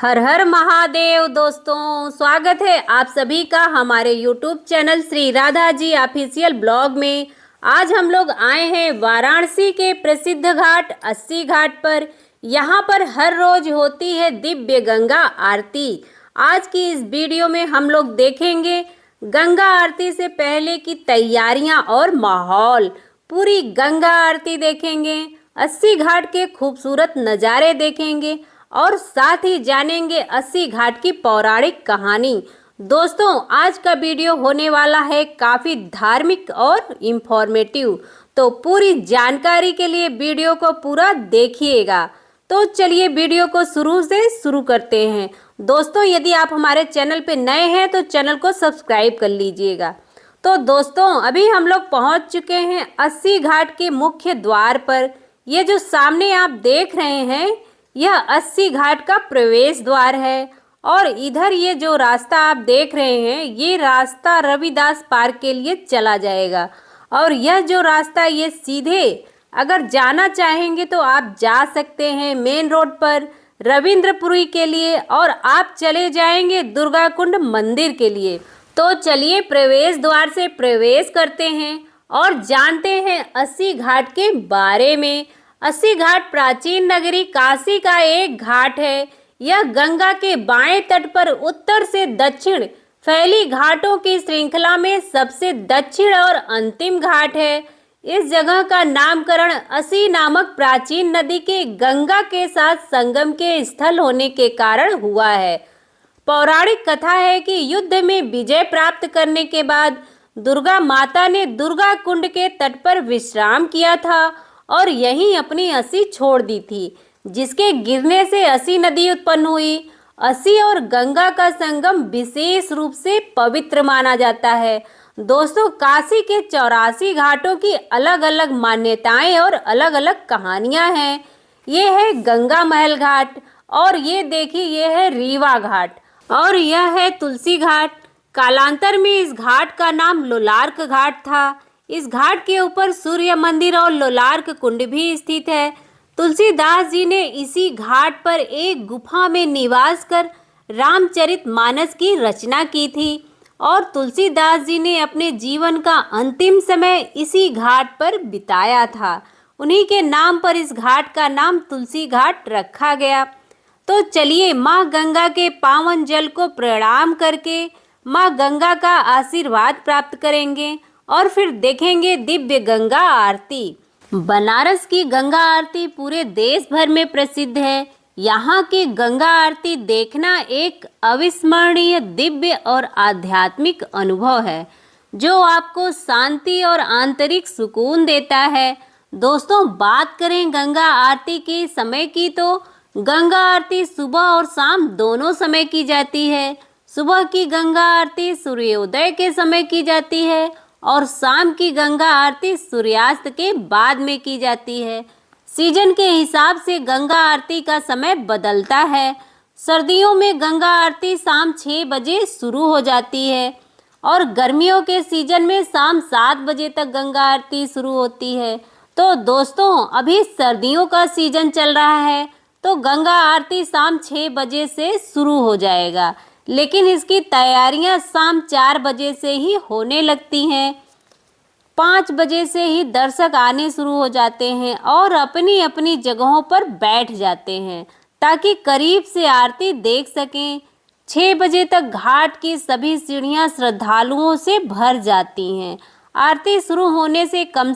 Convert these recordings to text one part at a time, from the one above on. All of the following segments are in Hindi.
हर हर महादेव। दोस्तों, स्वागत है आप सभी का हमारे YouTube channel Shri Radha ji official blog में। आज हम लोग आए हैं वाराणसी के प्रसिद्ध घाट अस्सी घाट पर। यहाँ पर हर रोज होती है दिव्य गंगा आरती। आज की इस वीडियो में हम लोग देखेंगे गंगा आरती से पहले की तैयारियां और माहौल। पूरी गंगा आरती देखेंगे, अस्सी घाट के खूबसूरत नज़ारे देखेंगे और साथ ही जानेंगे अस्सी घाट की पौराणिक कहानी। दोस्तों, आज का वीडियो होने वाला है काफ़ी धार्मिक और इन्फॉर्मेटिव, तो पूरी जानकारी के लिए वीडियो को पूरा देखिएगा। तो चलिए वीडियो को शुरू से शुरू करते हैं। दोस्तों, यदि आप हमारे चैनल पे नए हैं तो चैनल को सब्सक्राइब कर लीजिएगा। तो दोस्तों, अभी हम लोग पहुंच चुके हैं अस्सी घाट के मुख्य द्वार पर। ये जो सामने आप देख रहे हैं, यह अस्सी घाट का प्रवेश द्वार है। और इधर ये जो रास्ता आप देख रहे हैं, ये रास्ता रविदास पार्क के लिए चला जाएगा। और यह जो रास्ता ये सीधे अगर जाना चाहेंगे तो आप जा सकते हैं मेन रोड पर रविंद्रपुरी के लिए, और आप चले जाएंगे दुर्गा कुंड मंदिर के लिए। तो चलिए प्रवेश द्वार से प्रवेश करते हैं और जानते हैं अस्सी घाट के बारे में। अस्सी घाट प्राचीन नगरी काशी का एक घाट है। यह गंगा के बाएं तट पर उत्तर से दक्षिण फैली घाटों की श्रृंखला में सबसे दक्षिण और अंतिम घाट है। इस जगह का नामकरण अस्सी नामक प्राचीन नदी के गंगा के साथ संगम के स्थल होने के कारण हुआ है। पौराणिक कथा है कि युद्ध में विजय प्राप्त करने के बाद दुर्गा माता ने दुर्गा कुंड के तट पर विश्राम किया था और यहीं अपनी अस्सी छोड़ दी थी, जिसके गिरने से अस्सी नदी उत्पन्न हुई। अस्सी और गंगा का संगम विशेष रूप से पवित्र माना जाता है। दोस्तों, काशी के 84 घाटों की अलग अलग मान्यताएं और अलग अलग कहानियां हैं। ये है गंगा महल घाट, और ये देखिए ये है रीवा घाट, और यह है तुलसी घाट। कालांतर में इस घाट का नाम लोलार्क घाट था। इस घाट के ऊपर सूर्य मंदिर और लोलार्क कुंड भी स्थित है। तुलसीदास जी ने इसी घाट पर एक गुफा में निवास कर रामचरितमानस की रचना की थी, और तुलसीदास जी ने अपने जीवन का अंतिम समय इसी घाट पर बिताया था। उन्हीं के नाम पर इस घाट का नाम तुलसी घाट रखा गया। तो चलिए माँ गंगा के पावन जल को प्रणाम करके माँ गंगा का आशीर्वाद प्राप्त करेंगे और फिर देखेंगे दिव्य गंगा आरती। बनारस की गंगा आरती पूरे देश भर में प्रसिद्ध है। यहाँ की गंगा आरती देखना एक अविस्मरणीय दिव्य और आध्यात्मिक अनुभव है, जो आपको शांति और आंतरिक सुकून देता है। दोस्तों, बात करें गंगा आरती के समय की, तो गंगा आरती सुबह और शाम दोनों समय की जाती है। सुबह की गंगा आरती सूर्योदय के समय की जाती है और शाम की गंगा आरती सूर्यास्त के बाद में की जाती है। सीजन के हिसाब से गंगा आरती का समय बदलता है। सर्दियों में गंगा आरती शाम 6 बजे शुरू हो जाती है, और गर्मियों के सीजन में शाम 7 बजे तक गंगा आरती शुरू होती है। तो दोस्तों, अभी सर्दियों का सीजन चल रहा है, तो गंगा आरती शाम 6 बजे से शुरू हो जाएगा, लेकिन इसकी तैयारियां शाम 4 बजे से ही होने लगती हैं। 5 बजे से ही दर्शक आने शुरू हो जाते हैं और अपनी अपनी जगहों पर बैठ जाते हैं ताकि करीब से आरती देख सकें। 6 बजे तक घाट की सभी सीढ़ियां श्रद्धालुओं से भर जाती हैं। आरती शुरू होने से कम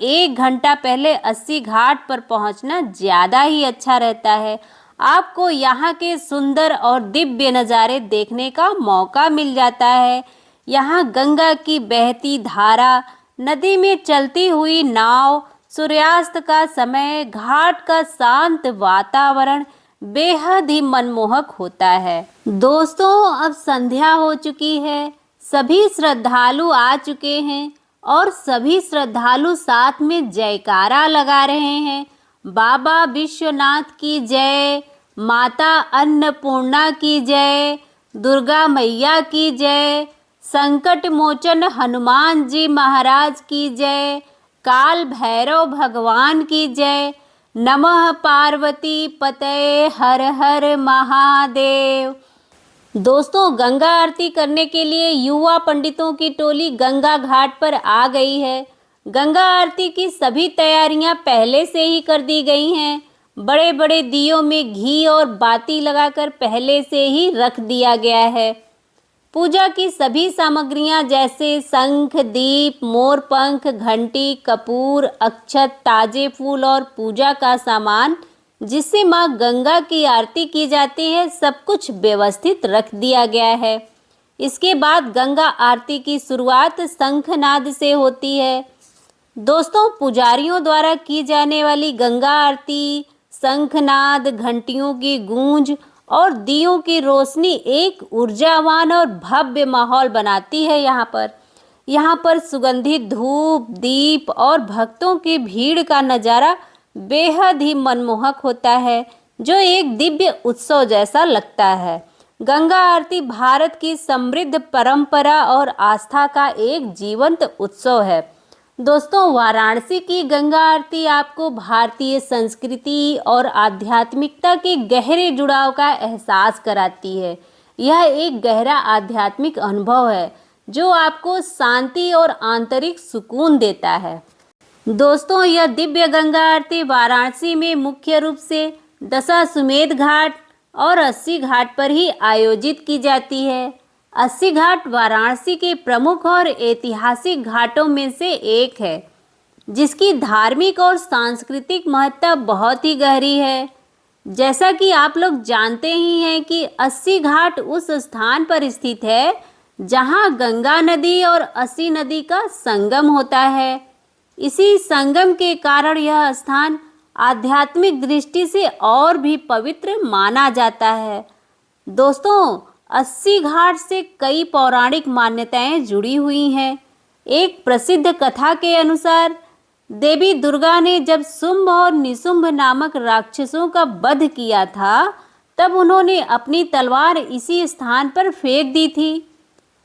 1 घंटा पहले अस्सी घाट पर पहुंचना ज़्यादा ही अच्छा रहता है। आपको यहाँ के सुंदर और दिव्य नज़ारे देखने का मौका मिल जाता है। यहाँ गंगा की बहती धारा, नदी में चलती हुई नाव, सूर्यास्त का समय, घाट का शांत वातावरण बेहद ही मनमोहक होता है। दोस्तों, अब संध्या हो चुकी है, सभी श्रद्धालु आ चुके हैं और सभी श्रद्धालु साथ में जयकारा लगा रहे हैं। बाबा विश्वनाथ की जय, माता अन्नपूर्णा की जय, दुर्गा मैया की जय, संकट मोचन हनुमान जी महाराज की जय, काल भैरव भगवान की जय, नमः पार्वती पतये हर हर महादेव। दोस्तों, गंगा आरती करने के लिए युवा पंडितों की टोली गंगा घाट पर आ गई है। गंगा आरती की सभी तैयारियां पहले से ही कर दी गई हैं। बड़े बड़े दियों में घी और बाती लगाकर पहले से ही रख दिया गया है। पूजा की सभी सामग्रियां जैसे शंख, दीप, मोरपंख, घंटी, कपूर, अक्षत, ताजे फूल और पूजा का सामान जिससे मां गंगा की आरती की जाती है, सब कुछ व्यवस्थित रख दिया गया है। इसके बाद गंगा आरती की शुरुआत शंखनाद से होती है। दोस्तों, पुजारियों द्वारा की जाने वाली गंगा आरती, शंखनाद, घंटियों की गूंज और दियों की रोशनी एक ऊर्जावान और भव्य माहौल बनाती है। यहाँ पर सुगंधित धूप, दीप और भक्तों की भीड़ का नज़ारा बेहद ही मनमोहक होता है, जो एक दिव्य उत्सव जैसा लगता है। गंगा आरती भारत की समृद्ध परंपरा और आस्था का एक जीवंत उत्सव है। दोस्तों, वाराणसी की गंगा आरती आपको भारतीय संस्कृति और आध्यात्मिकता के गहरे जुड़ाव का एहसास कराती है। यह एक गहरा आध्यात्मिक अनुभव है जो आपको शांति और आंतरिक सुकून देता है। दोस्तों, यह दिव्य गंगा आरती वाराणसी में मुख्य रूप से दशाश्वमेध घाट और अस्सी घाट पर ही आयोजित की जाती है। अस्सी घाट वाराणसी के प्रमुख और ऐतिहासिक घाटों में से एक है, जिसकी धार्मिक और सांस्कृतिक महत्ता बहुत ही गहरी है। जैसा कि आप लोग जानते ही हैं कि अस्सी घाट उस स्थान पर स्थित है जहां गंगा नदी और अस्सी नदी का संगम होता है। इसी संगम के कारण यह स्थान आध्यात्मिक दृष्टि से और भी पवित्र माना जाता है। दोस्तों, अस्सी घाट से कई पौराणिक मान्यताएं जुड़ी हुई हैं। एक प्रसिद्ध कथा के अनुसार देवी दुर्गा ने जब शुंभ और निशुंभ नामक राक्षसों का वध किया था, तब उन्होंने अपनी तलवार इसी स्थान पर फेंक दी थी।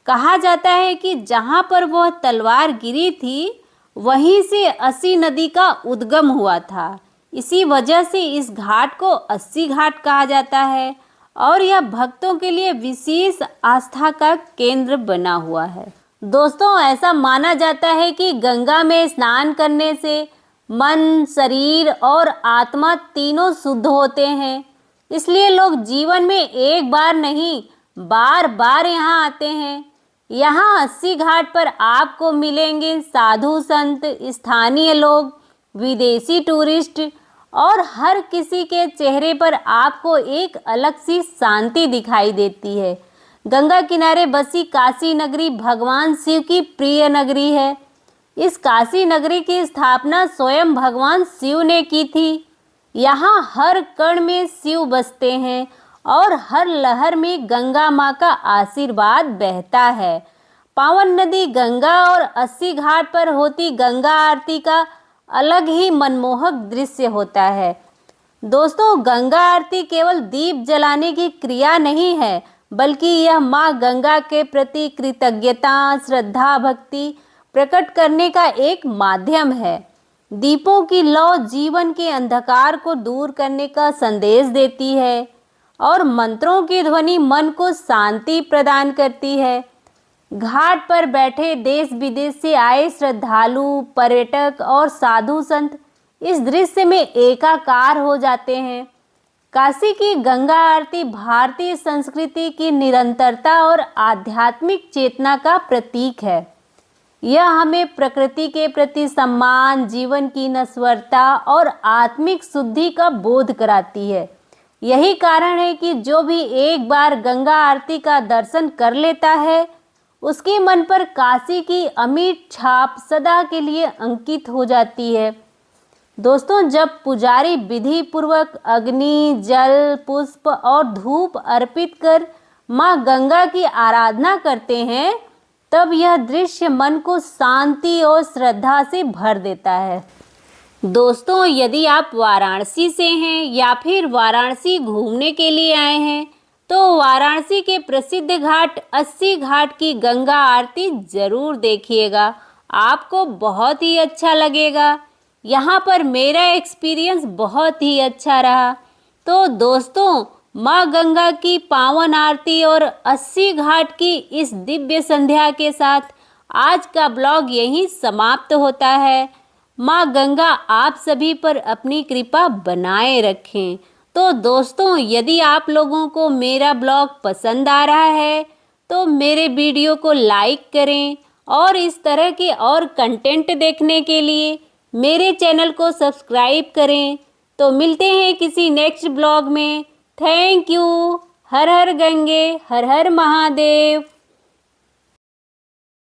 कहा जाता है कि जहां पर वह तलवार गिरी थी, वहीं से अस्सी नदी का उद्गम हुआ था। इसी वजह से इस घाट को अस्सी घाट कहा जाता है और यह भक्तों के लिए विशेष आस्था का केंद्र बना हुआ है। दोस्तों, ऐसा माना जाता है कि गंगा में स्नान करने से मन, शरीर और आत्मा तीनों शुद्ध होते हैं। इसलिए लोग जीवन में एक बार नहीं, बार बार यहाँ आते हैं। यहाँ अस्सी घाट पर आपको मिलेंगे साधु संत, स्थानीय लोग, विदेशी टूरिस्ट और हर किसी के चेहरे पर आपको एक अलग सी शांति दिखाई देती है। गंगा किनारे बसी काशी नगरी भगवान शिव की प्रिय नगरी है। इस काशी नगरी की स्थापना स्वयं भगवान शिव ने की थी। यहाँ हर कण में शिव बसते हैं और हर लहर में गंगा माँ का आशीर्वाद बहता है। पावन नदी गंगा और अस्सी घाट पर होती गंगा आरती का अलग ही मनमोहक दृश्य होता है। दोस्तों, गंगा आरती केवल दीप जलाने की क्रिया नहीं है, बल्कि यह माँ गंगा के प्रति कृतज्ञता, श्रद्धा, भक्ति प्रकट करने का एक माध्यम है। दीपों की लौ जीवन के अंधकार को दूर करने का संदेश देती है और मंत्रों की ध्वनि मन को शांति प्रदान करती है। घाट पर बैठे देश विदेश से आए श्रद्धालु, पर्यटक और साधु संत इस दृश्य में एकाकार हो जाते हैं। काशी की गंगा आरती भारतीय संस्कृति की निरंतरता और आध्यात्मिक चेतना का प्रतीक है। यह हमें प्रकृति के प्रति सम्मान, जीवन की नश्वरता और आत्मिक शुद्धि का बोध कराती है। यही कारण है कि जो भी एक बार गंगा आरती का दर्शन कर लेता है, उसके मन पर काशी की अमिट छाप सदा के लिए अंकित हो जाती है। दोस्तों, जब पुजारी विधि पूर्वक अग्नि, जल, पुष्प और धूप अर्पित कर माँ गंगा की आराधना करते हैं, तब यह दृश्य मन को शांति और श्रद्धा से भर देता है। दोस्तों, यदि आप वाराणसी से हैं या फिर वाराणसी घूमने के लिए आए हैं, तो वाराणसी के प्रसिद्ध घाट अस्सी घाट की गंगा आरती जरूर देखिएगा। आपको बहुत ही अच्छा लगेगा। यहाँ पर मेरा एक्सपीरियंस बहुत ही अच्छा रहा। तो दोस्तों, माँ गंगा की पावन आरती और 80 घाट की इस दिव्य संध्या के साथ आज का ब्लॉग यहीं समाप्त होता है। माँ गंगा आप सभी पर अपनी कृपा बनाए रखें। तो दोस्तों, यदि आप लोगों को मेरा ब्लॉग पसंद आ रहा है तो मेरे वीडियो को लाइक करें और इस तरह के और कंटेंट देखने के लिए मेरे चैनल को सब्सक्राइब करें। तो मिलते हैं किसी नेक्स्ट ब्लॉग में। Thank you. Her her Gange, her her Mahadev.